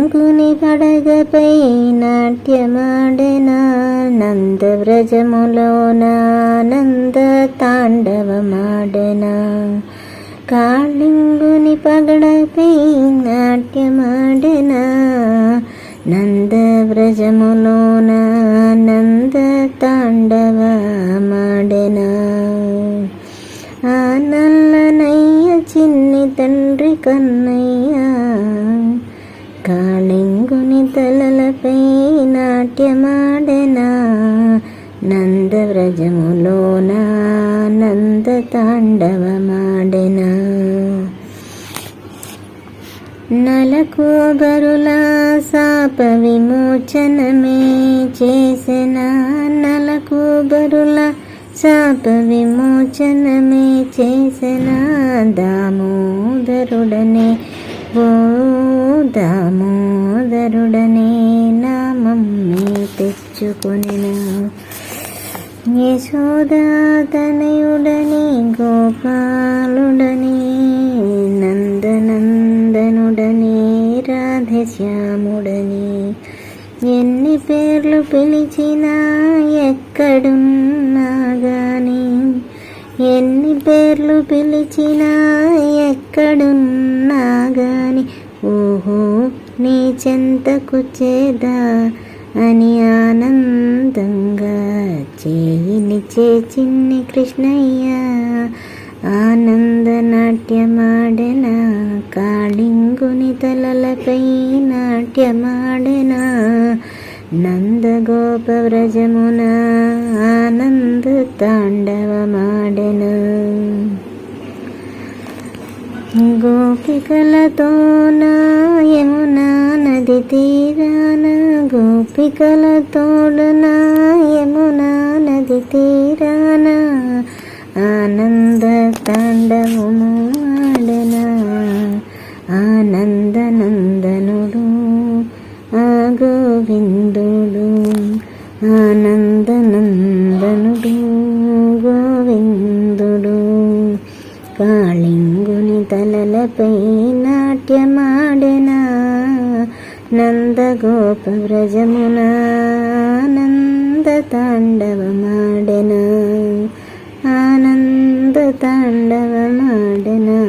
కాళింగుని పడగపై నాట్యమాడెనా నందవ్రజములోన నంద తాండవమాడెనా. కాళింగుని పగడపై నాట్యమాడెనా నందవ్రజములోన నంద తాండవమాడెనా. ఆ నల్లనయ్య చిన్ని తండ్రి కన్నయ్య కాళింగుని తలలపై నాట్యమాడెనా నందవ్రజములోన నంద తాండవమాడెనా. నలకోబరుల శాప విమోచనమే చేసెనా నలకోబరుల శాప విమోచనమే చేసెనా. దామోదరుడనే ఓ దామోదరుడనే నామమ్మే తెచ్చుకొనెనా. యశోదాతనయుడని గోపాలుడని నందనందనుడని రాధశ్యాముడని ఎన్ని పేర్లు పిలిచినా ఎక్కడున్నా గాని ఎన్ని పేర్లు పిలిచినా ఎక్కడున్నా గాని ఓహో నీ చెంతకు చేదా అని ఆనందంగా చేయినిచే చిన్ని కృష్ణయ్య ఆనంద నాట్యమాడెనా కాళింగుని తలలపై నాట్యమాడెనా నందగోప వ్రజమున ఆనంద తాండవమాడెనా. గోపికలతోన యమునా నది తీరాన గోపికలతోడున యమునా నది తీరాన ఆనంద తాండవమాడెనా ఆనందనందనుడు ఆ గోవిందుడు ఆనందనందనుడు గోవిందుడు. కాళింగుని తలలపై నాట్యమాడెనా నందగోప వ్రజమున ఆనంద తాండవమాడెనా ఆనంద తాండవమాడెనా.